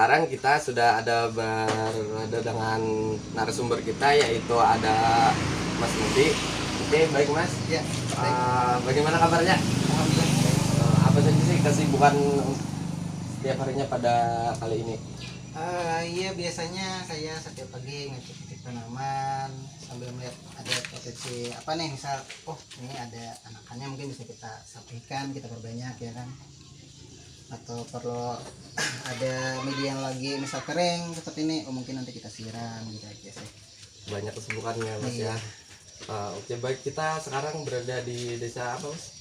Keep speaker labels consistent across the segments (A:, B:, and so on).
A: sekarang kita sudah berada dengan narasumber kita, yaitu ada Mas Mudi. Oke, baik Mas.
B: Ya, baik.
A: Bagaimana kabarnya?
B: Alhamdulillah.
A: Apa saja sih kesibukan setiap harinya pada kali ini?
B: Iya, biasanya saya setiap pagi ngecek tanaman sambil melihat ada potensi apa nih, misal ini ada anakannya, mungkin bisa kita sampaikan, kita perbanyak ya kan, atau perlu ada media yang lagi misal kering seperti ini, mungkin nanti kita siram gitu aja sih.
A: Banyak kesibukannya Mas
B: Iya.
A: ya. Oke, baik, kita sekarang berada di desa apa Mas?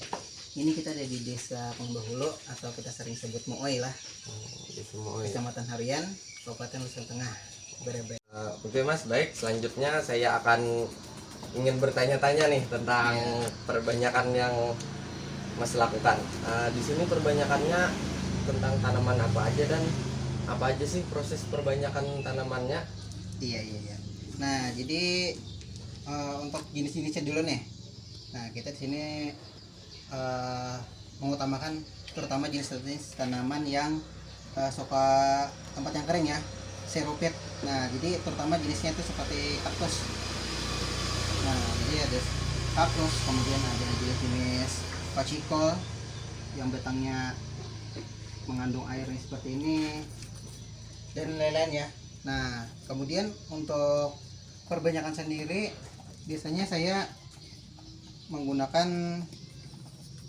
B: Ini kita ada di desa Pengbahulu atau kita sering sebut Mooi lah,
A: Di Semoy.
B: Kecamatan Harian, Kabupaten Nusa Tengah, Berebek.
A: Oke Mas, baik. Selanjutnya saya akan ingin bertanya-tanya nih tentang perbanyakan yang Mas lakukan. Di sini perbanyakannya tentang tanaman apa aja dan apa aja sih proses perbanyakan tanamannya?
B: Iya. Nah, jadi untuk jenis-jenisnya dulu nih. Nah, kita di sini mengutamakan terutama jenis-jenis tanaman yang suka tempat yang kering ya, xerophyte. Nah, jadi terutama jenisnya itu seperti kaktus. Nah, jadi ada kaktus, kemudian ada jenis pacikol yang batangnya mengandung air seperti ini dan lain-lain ya. Nah, kemudian untuk perbanyakan sendiri biasanya saya menggunakan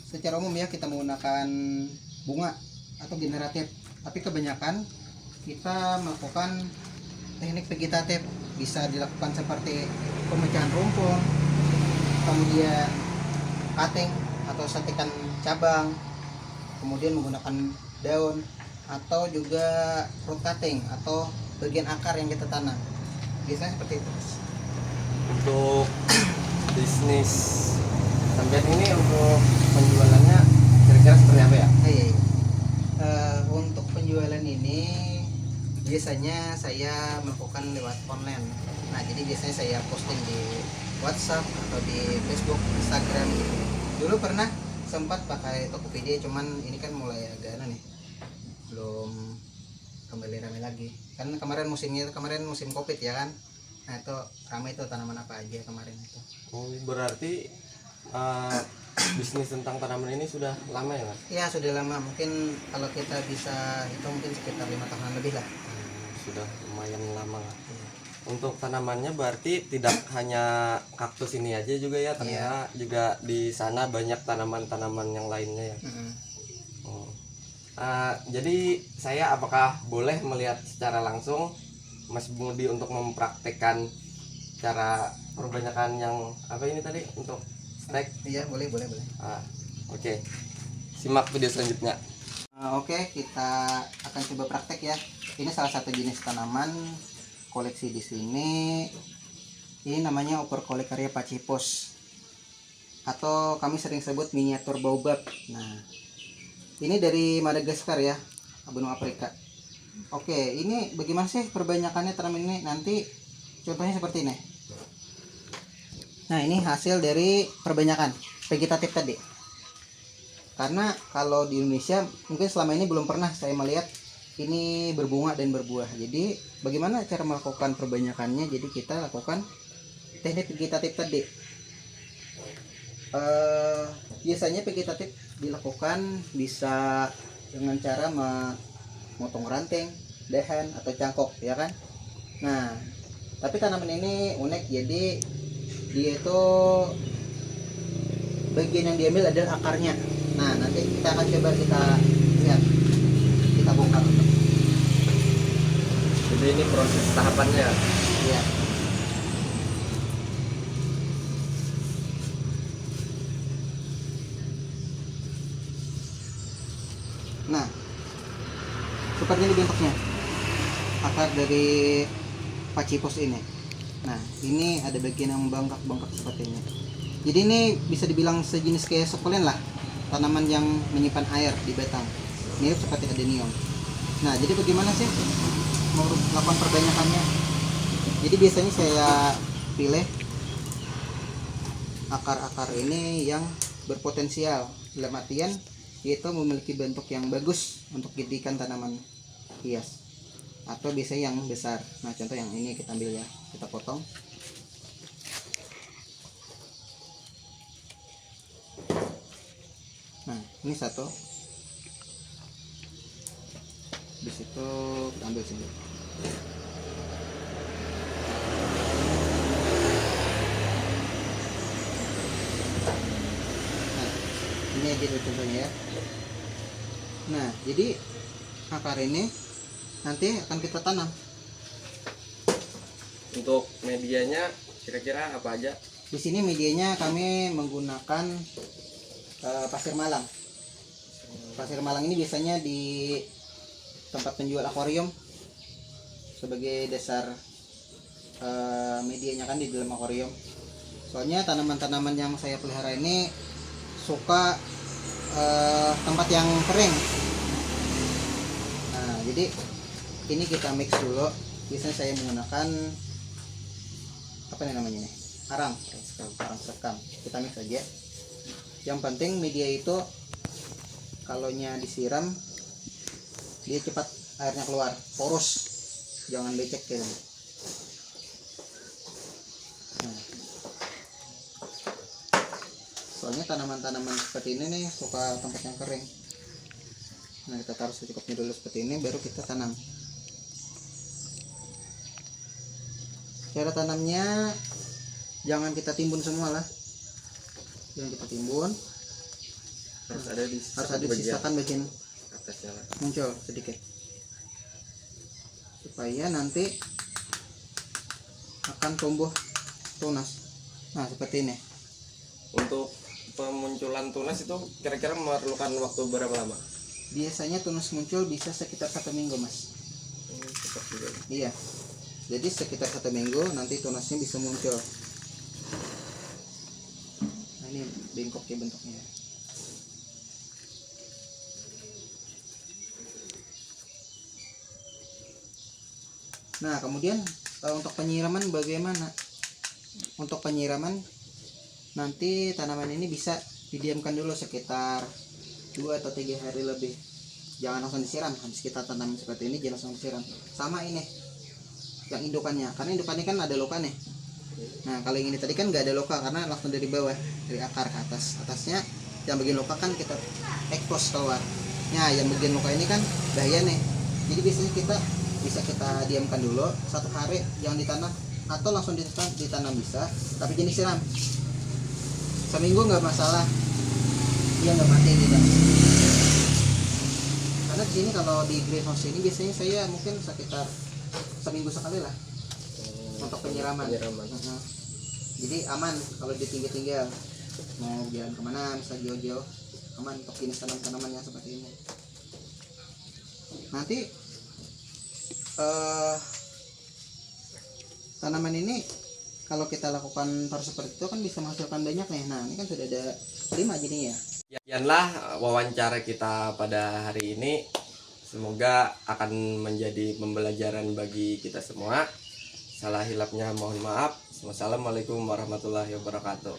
B: secara umum ya, kita menggunakan bunga atau generatif, tapi kebanyakan kita melakukan teknik vegetatif. Bisa dilakukan seperti pemecahan rumpun, kemudian cutting atau setikan cabang, kemudian menggunakan daun, atau juga root cutting atau bagian akar yang kita tanam. Biasanya seperti itu.
A: Untuk bisnis sampai ini untuk penjualannya kira-kira seperti apa ya?
B: Untuk penjualan ini biasanya saya melakukan lewat online. Nah, jadi biasanya saya posting di WhatsApp atau di Facebook, Instagram. Dulu pernah sempat pakai Tokopedia, cuman ini kan mulai agak nih, belum kembali ramai lagi. Kan kemarin musim Covid ya kan. Nah, itu ramai itu tanaman apa aja kemarin itu.
A: Oh, berarti bisnis tentang tanaman ini sudah lama ya Mas?
B: Ya, sudah lama. Mungkin kalau kita bisa itu mungkin sekitar 5 tahunan lebih lah.
A: Sudah lumayan lama. Untuk tanamannya berarti tidak hanya kaktus ini aja juga ya, ternyata juga di sana banyak tanaman-tanaman yang lainnya ya. Oh. Jadi saya apakah boleh melihat secara langsung Mas Mudi untuk mempraktekkan cara perbanyakan yang apa ini tadi untuk stek?
B: Iya, boleh.
A: Oke. Simak video selanjutnya.
B: Oke, kita akan coba praktek ya. Ini salah satu jenis tanaman koleksi di sini. Ini namanya Opercolecaria pachypos, atau kami sering sebut miniatur baobab. Nah, ini dari Madagaskar ya, benua Afrika. Oke, ini bagaimana sih perbanyakannya tanaman ini? Nanti contohnya seperti ini. Nah, ini hasil dari perbanyakan vegetatif tadi. Karena kalau di Indonesia mungkin selama ini belum pernah saya melihat ini berbunga dan berbuah. Jadi bagaimana cara melakukan perbanyakannya? Jadi kita lakukan teknik vegetatif tadi. Biasanya vegetatif dilakukan bisa dengan cara memotong ranting, dahan atau cangkok ya kan. Nah, tapi tanaman ini unik, jadi dia itu bagian yang diambil adalah akarnya. Nah, nanti kita akan coba kita lihat, kita bongkar.
A: Jadi ini proses tahapannya.
B: Ya. Nah, seperti ini bentuknya, akar dari pachypos ini. Nah, ini ada bagian yang bengkak-bengkak seperti ini. Jadi ini bisa dibilang sejenis kayak sukulen lah, tanaman yang menyimpan air di batang, mirip seperti adenium. Nah, jadi bagaimana sih mau melakukan perbanyakannya? Jadi biasanya saya pilih akar-akar ini yang berpotensial, dalam artian yaitu memiliki bentuk yang bagus untuk dijadikan tanaman hias. atau biasanya yang besar. Nah contoh yang ini kita ambil ya, kita potong. Nah ini satu, di situ kita ambil sini. Nah ini aja dulu contohnya ya. Nah jadi akar ini nanti akan kita tanam.
A: Untuk medianya kira-kira apa aja?
B: Di sini medianya kami menggunakan pasir malang. Pasir malang ini biasanya di tempat penjual akuarium sebagai dasar medianya kan di dalam akuarium. Soalnya tanaman-tanaman yang saya pelihara ini suka tempat yang kering. Nah, jadi ini kita mix dulu. Biasanya saya menggunakan apa nih namanya nih? Arang sekam. Kita mix aja. Yang penting media itu kalaunya disiram dia cepat airnya keluar, poros, jangan becek gitu. Nah, soalnya tanaman-tanaman seperti ini nih suka tempat yang kering. Nah kita taruh secukupnya dulu seperti ini, baru kita tanam. Cara tanamnya jangan kita timbun semua lah, jangan kita timbun, harus ada disisakan bagian
A: atasnya lah.
B: muncul sedikit supaya nanti akan tumbuh tunas. Nah seperti ini.
A: Untuk pemunculan tunas itu kira-kira memerlukan waktu berapa lama?
B: Biasanya tunas muncul bisa sekitar 1 minggu mas.
A: Cepat juga.
B: Iya, jadi sekitar 1 minggu nanti tunasnya bisa muncul. Nah ini bengkok ya bentuknya. Nah kemudian untuk penyiraman bagaimana? Untuk penyiraman nanti tanaman ini bisa didiamkan dulu sekitar 2 atau 3 hari lebih. Jangan langsung disiram. Habis kita tanam seperti ini jangan langsung disiram. Sama ini yang indukannya, karena indukannya kan ada luka nih. Nah kalau yang ini tadi kan nggak ada luka karena langsung dari bawah, dari akar ke atas. Atasnya yang bagian luka kan kita expose keluar. Nah yang bagian luka ini kan bahaya nih. Jadi biasanya bisa kita diamkan dulu 1 hari, jangan ditanam, atau langsung ditanam bisa, tapi jangan disiram. Seminggu nggak masalah, dia nggak mati gitu. Karena di sini kalau di greenhouse ini biasanya saya mungkin sekitar seminggu sekali lah untuk penyiraman. Jadi aman kalau ditinggal-tinggal, mau jalan kemana, bisa jauh-jauh, aman untuk jenis tanaman-tanaman yang seperti ini. Nanti tanaman ini kalau kita lakukan terus seperti itu kan bisa menghasilkan banyak nih. Nah ini kan sudah ada 5 jadinya ya.
A: Sekianlah wawancara kita pada hari ini. Semoga akan menjadi pembelajaran bagi kita semua. Salah hilapnya mohon maaf. Wassalamualaikum warahmatullahi wabarakatuh.